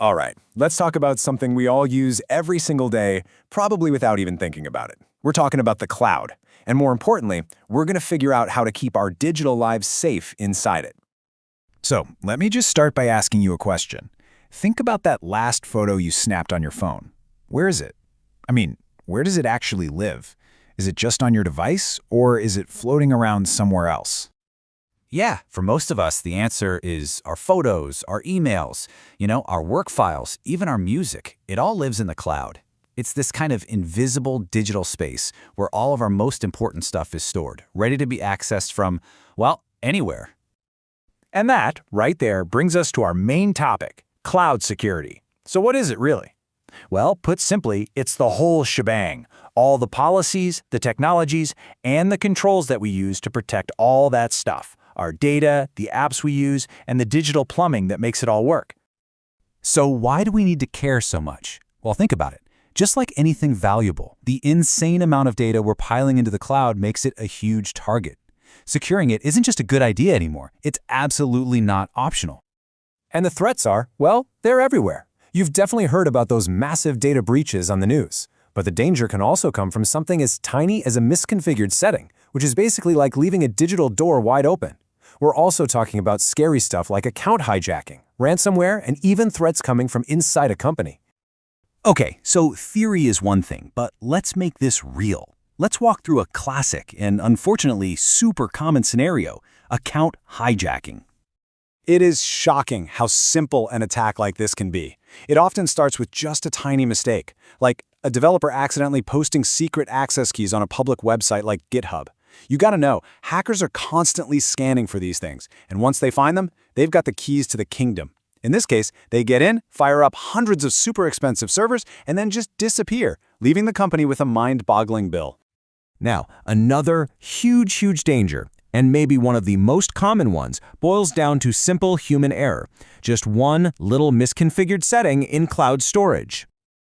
All right, let's talk about something we all use every single day, probably without even thinking about it. We're talking about the cloud. And more importantly, we're going to figure out how to keep our digital lives safe inside it. So, let me just start by asking you a question. Think about that last photo you snapped on your phone. Where is it? I mean, where does it actually live? Is it just on your device, or is it floating around somewhere else? Yeah, for most of us, the answer is our photos, our emails, our work files, even our music. It all lives in the cloud. It's this kind of invisible digital space where all of our most important stuff is stored, ready to be accessed from, well, anywhere. And that, right there, brings us to our main topic, cloud security. So what is it really? Well, put simply, it's the whole shebang. All the policies, the technologies, and the controls that we use to protect all that stuff. Our data, the apps we use, and the digital plumbing that makes it all work. So why do we need to care so much? Well, think about it. Just like anything valuable, the insane amount of data we're piling into the cloud makes it a huge target. Securing it isn't just a good idea anymore. It's absolutely not optional. And the threats are, well, they're everywhere. You've definitely heard about those massive data breaches on the news. But the danger can also come from something as tiny as a misconfigured setting, which is basically like leaving a digital door wide open. We're also talking about scary stuff like account hijacking, ransomware, and even threats coming from inside a company. Okay, so theory is one thing, but let's make this real. Let's walk through a classic and unfortunately super common scenario, account hijacking. It is shocking how simple an attack like this can be. It often starts with just a tiny mistake, like a developer accidentally posting secret access keys on a public website like GitHub. You gotta know, hackers are constantly scanning for these things, and once they find them, they've got the keys to the kingdom. In this case, they get in, fire up hundreds of super expensive servers, and then just disappear, leaving the company with a mind-boggling bill. Now, another huge danger, and maybe one of the most common ones, boils down to simple human error. Just one little misconfigured setting in cloud storage.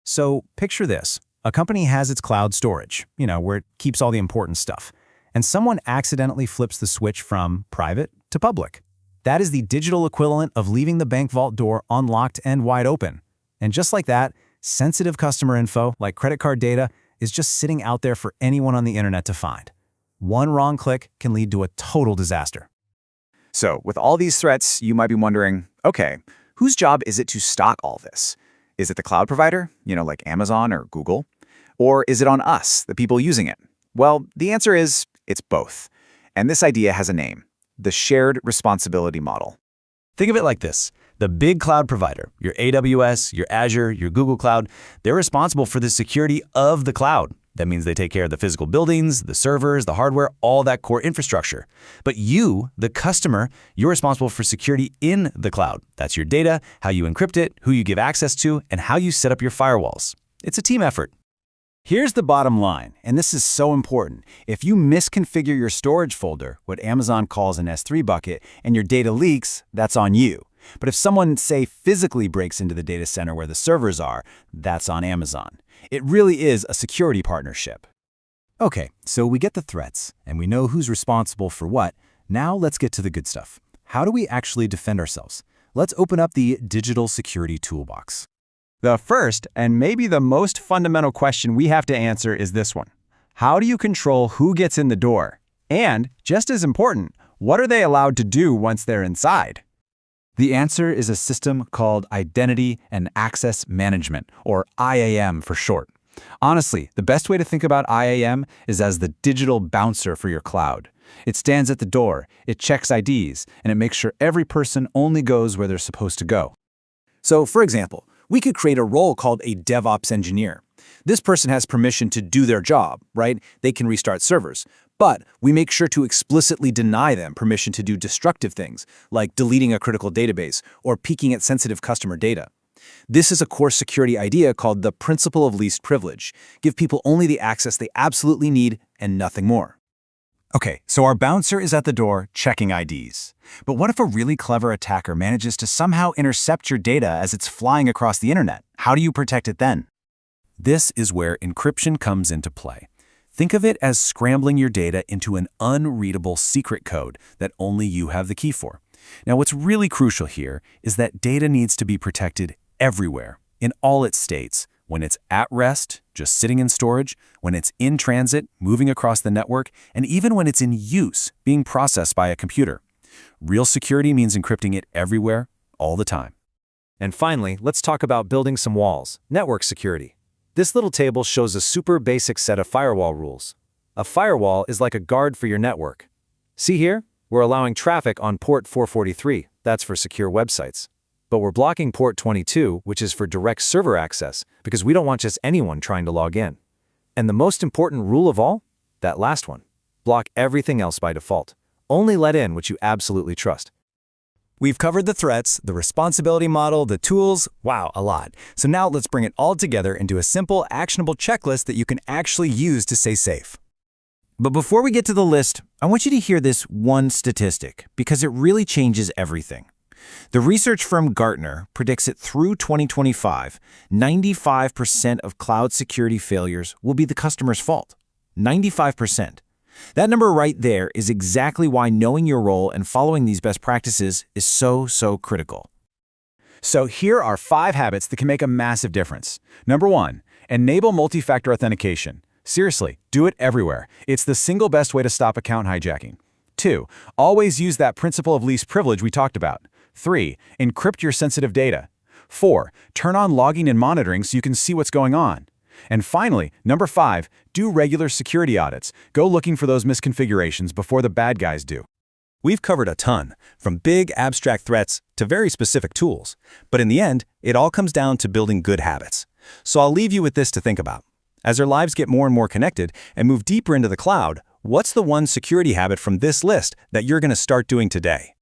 So picture this. A company has its cloud storage, where it keeps all the important stuff. And someone accidentally flips the switch from private to public. That is the digital equivalent of leaving the bank vault door unlocked and wide open. And just like that, sensitive customer info, like credit card data, is just sitting out there for anyone on the internet to find. One wrong click can lead to a total disaster. So, with all these threats, you might be wondering, okay, whose job is it to stop all this? Is it the cloud provider, like Amazon or Google? Or is it on us, the people using it? Well, the answer is it's both. And this idea has a name, the shared responsibility model. Think of it like this. The big cloud provider, your AWS, your Azure, your Google Cloud, they're responsible for the security of the cloud. That means they take care of the physical buildings, the servers, the hardware, all that core infrastructure. But you, the customer, you're responsible for security in the cloud. That's your data, how you encrypt it, who you give access to, and how you set up your firewalls. It's a team effort. Here's the bottom line, and this is so important. If you misconfigure your storage folder, what Amazon calls an S3 bucket, and your data leaks, that's on you. But if someone, say, physically breaks into the data center where the servers are, that's on Amazon. It really is a security partnership. Okay, so we get the threats, and we know who's responsible for what. Now let's get to the good stuff. How do we actually defend ourselves? Let's open up the digital security toolbox. The first, and maybe the most fundamental question we have to answer is this one. How do you control who gets in the door? And, just as important, what are they allowed to do once they're inside? The answer is a system called Identity and Access Management, or IAM for short. Honestly, the best way to think about IAM is as the digital bouncer for your cloud. It stands at the door, it checks IDs, and it makes sure every person only goes where they're supposed to go. So, for example, we could create a role called a DevOps engineer. This person has permission to do their job, right? They can restart servers. But we make sure to explicitly deny them permission to do destructive things, like deleting a critical database or peeking at sensitive customer data. This is a core security idea called the principle of least privilege. Give people only the access they absolutely need and nothing more. Okay, so our bouncer is at the door checking IDs. But what if a really clever attacker manages to somehow intercept your data as it's flying across the internet? How do you protect it then? This is where encryption comes into play. Think of it as scrambling your data into an unreadable secret code that only you have the key for. Now, what's really crucial here is that data needs to be protected everywhere, in all its states, when it's at rest, just sitting in storage, when it's in transit, moving across the network, and even when it's in use, being processed by a computer. Real security means encrypting it everywhere, all the time. And finally, let's talk about building some walls, network security. This little table shows a super basic set of firewall rules. A firewall is like a guard for your network. See here? We're allowing traffic on port 443, that's for secure websites. But we're blocking port 22, which is for direct server access, because we don't want just anyone trying to log in. And the most important rule of all? That last one. Block everything else by default. Only let in what you absolutely trust. We've covered the threats, the responsibility model, the tools, wow, a lot. So now let's bring it all together into a simple, actionable checklist that you can actually use to stay safe. But before we get to the list, I want you to hear this one statistic, because it really changes everything. The research firm Gartner predicts that through 2025, 95% of cloud security failures will be the customer's fault. 95%. That number right there is exactly why knowing your role and following these best practices is so critical. So here are 5 habits that can make a massive difference. Number 1, enable multi-factor authentication. Seriously, do it everywhere. It's the single best way to stop account hijacking. 2, always use that principle of least privilege we talked about. 3, encrypt your sensitive data. 4, turn on logging and monitoring so you can see what's going on. And finally, number 5, do regular security audits. Go looking for those misconfigurations before the bad guys do. We've covered a ton, from big abstract threats to very specific tools. But in the end, it all comes down to building good habits. So I'll leave you with this to think about. As our lives get more and more connected and move deeper into the cloud, what's the one security habit from this list that you're going to start doing today?